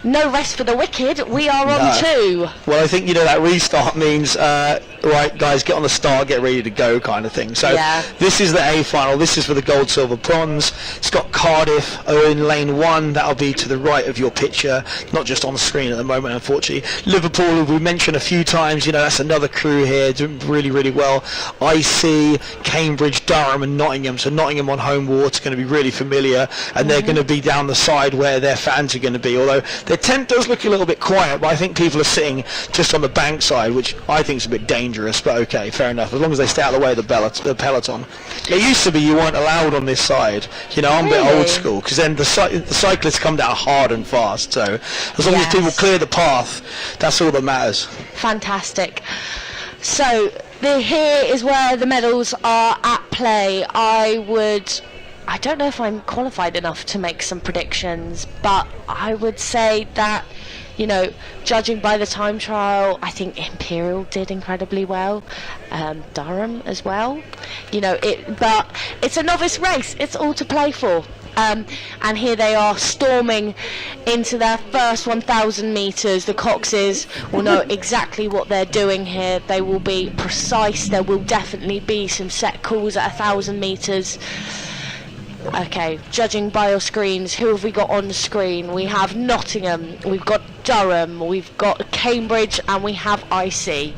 No rest for the wicked. We are on two. Well, I think, that restart means, right, guys, get on the start, get ready to go kind of thing. So This is the A final. This is for the gold, silver, bronze. It's got Cardiff in lane 1. That'll be to the right of your picture, not just on the screen at the moment, unfortunately. Liverpool, we mentioned a few times, that's another crew here doing really, really well. IC, Cambridge, Durham and Nottingham. So Nottingham on home water going to be really familiar, and they're going to be down the side where their fans are going to be, although their tent does look a little bit quiet, but I think people are sitting just on the bank side, which I think is a bit dangerous, but okay, fair enough, as long as they stay out of the way of the peloton. It used to be you weren't allowed on this side, I'm a bit old school, because then the cyclists come down hard and fast, so as long as people clear the path, that's all that matters. Fantastic. So here is where the medals are at play. I don't know if I'm qualified enough to make some predictions, but I would say that, judging by the time trial, I think Imperial did incredibly well, Durham as well, but it's a novice race, it's all to play for. And here they are storming into their first 1,000 metres. The Coxes will know exactly what they're doing here. They will be precise. There will definitely be some set calls at 1,000 metres. Okay, judging by your screens, who have we got on the screen? We have Nottingham, we've got Durham, we've got Cambridge, and we have IC.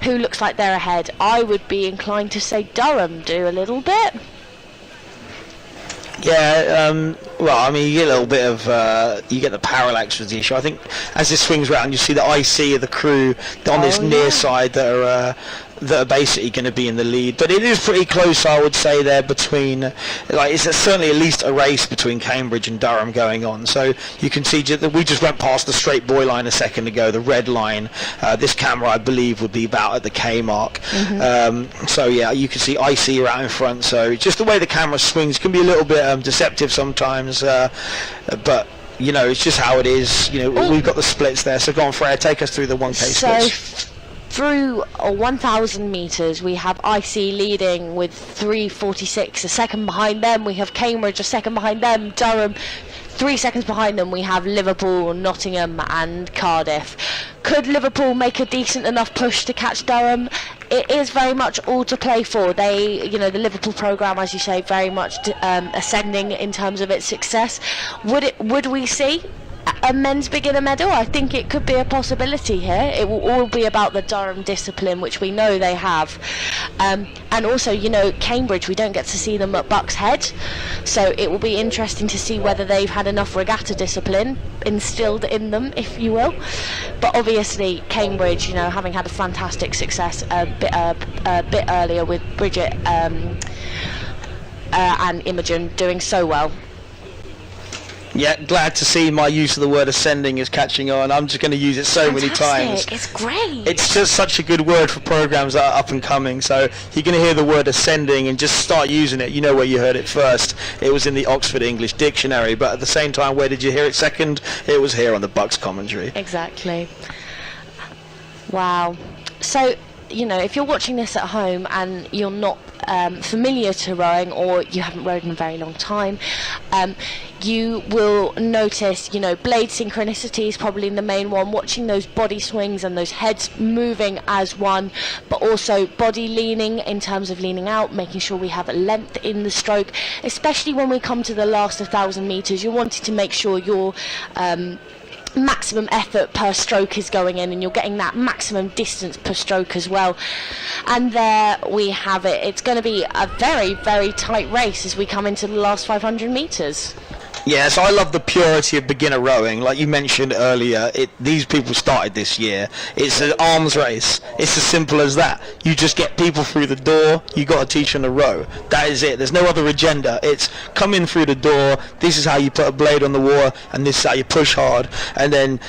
Who looks like they're ahead? I would be inclined to say Durham do a little bit. Yeah, well, I mean, you get a little bit of, you get the parallax with the issue. I think as this swings around, you see the IC of the crew on this near side that are basically going to be in the lead, but it is pretty close, I would say, there between, it's certainly at least a race between Cambridge and Durham going on. So you can see that we just went past the straight buoy line a second ago, the red line. This camera, I believe, would be about at the K mark. So yeah, you can see IC right in front. So just the way the camera swings can be a little bit deceptive sometimes, but it's just how it is. We've got the splits there. So go on, Freya, take us through the 1K splits. Through 1,000 metres, we have IC leading with 3:46. A second behind them, we have Cambridge. A second behind them, Durham. 3 seconds behind them, we have Liverpool, Nottingham and Cardiff. Could Liverpool make a decent enough push to catch Durham? It is very much all to play for. They, the Liverpool programme, as you say, very much ascending in terms of its success. Would we see a men's beginner medal? I think it could be a possibility here. It will all be about the Durham discipline, which we know they have, and also Cambridge, we don't get to see them at BUCS Head, so it will be interesting to see whether they've had enough regatta discipline instilled in them, if you will. But obviously Cambridge, having had a fantastic success a bit earlier with Bridget and Imogen doing so well. Yeah, glad to see my use of the word ascending is catching on. I'm just going to use it so many times. It's great. It's just such a good word for programs that are up and coming. So you're going to hear the word ascending and just start using it. You know where you heard it first. It was in the Oxford English Dictionary. But at the same time, where did you hear it second? It was here on the BUCS commentary. Exactly. Wow. So, if you're watching this at home and you're not familiar to rowing, or you haven't rowed in a very long time, you will notice, blade synchronicity is probably the main one, watching those body swings and those heads moving as one, but also body leaning in terms of leaning out, making sure we have a length in the stroke, especially when we come to the last 1,000 metres. You're wanting to make sure you're maximum effort per stroke is going in, and you're getting that maximum distance per stroke as well. And there we have it. It's going to be a very, very tight race as we come into the last 500 metres. Yeah, so I love the purity of beginner rowing. Like you mentioned earlier, these people started this year. It's an arms race. It's as simple as that. You just get people through the door, you got to teach them to row. That is it. There's no other agenda. It's come in through the door, this is how you put a blade on the water, and this is how you push hard. And then,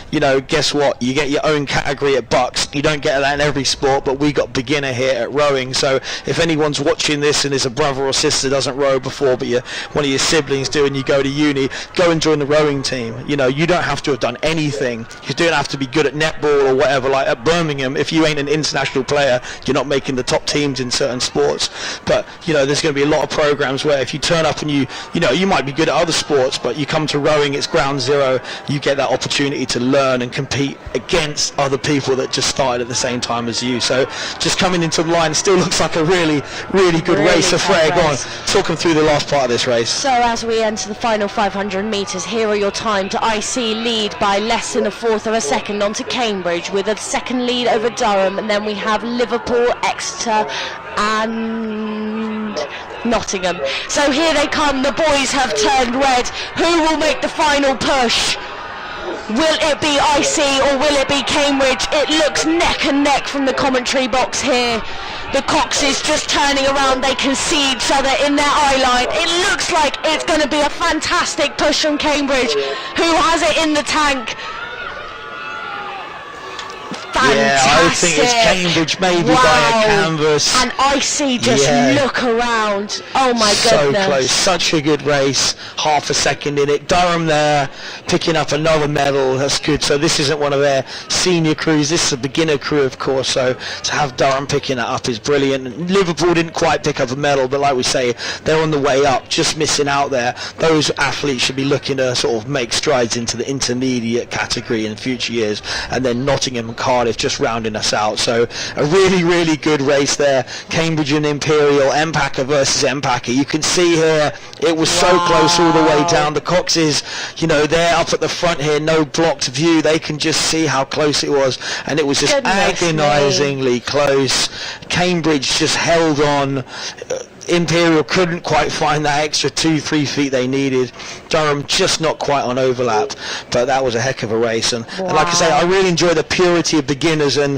guess what? You get your own category at BUCS. You don't get that in every sport, but we got beginner here at rowing. So if anyone's watching this and is a brother or sister doesn't row before, but one of your siblings do and you go to uni, actually go and join the rowing team. You know, you don't have to have done anything. You don't have to be good at netball or whatever. Like at Birmingham, if you ain't an international player, you're not making the top teams in certain sports. But you know, there's going to be a lot of programs where if you turn up and you know, you might be good at other sports, but you come to rowing, it's ground zero. You get that opportunity to learn and compete against other people that just started at the same time as you. So just coming into the line still looks like a really good race. So Freya, go on, talk them through the last part of this race. So as we enter the final 500 metres, here are your time. To IC lead by less than a fourth of a second onto Cambridge, with a second lead over Durham, and then we have Liverpool, Exeter and Nottingham. So here they come, the boys have turned red. Who will make the final push? Will it be IC or will it be Cambridge? It looks neck and neck from the commentary box here. The Coxes just turning around, they can see each other in their eye line. It looks like it's going to be a fantastic push from Cambridge, who has it in the tank. Fantastic. Yeah, I think it's Cambridge maybe by a canvas. And IC just look around. Oh my goodness. So close, such a good race, half a second in it. Durham there, picking up another medal, that's good. So this isn't one of their senior crews, this is a beginner crew of course, so to have Durham picking it up is brilliant. Liverpool didn't quite pick up a medal, but like we say, they're on the way up, just missing out there. Those athletes should be looking to sort of make strides into the intermediate category in future years, and then Nottingham and Cardiff just rounding us out. So a really good race there. Cambridge and Imperial, Empacker versus Empacker. You can see here it was so close all the way down. The Coxes, you know, they're up at the front here, no blocked view. They can just see how close it was, and it was just agonisingly close. Cambridge just held on. Imperial couldn't quite find that extra 2-3 feet they needed. Durham just not quite on overlap, but that was a heck of a race. And like I say, I really enjoy the purity of beginners, and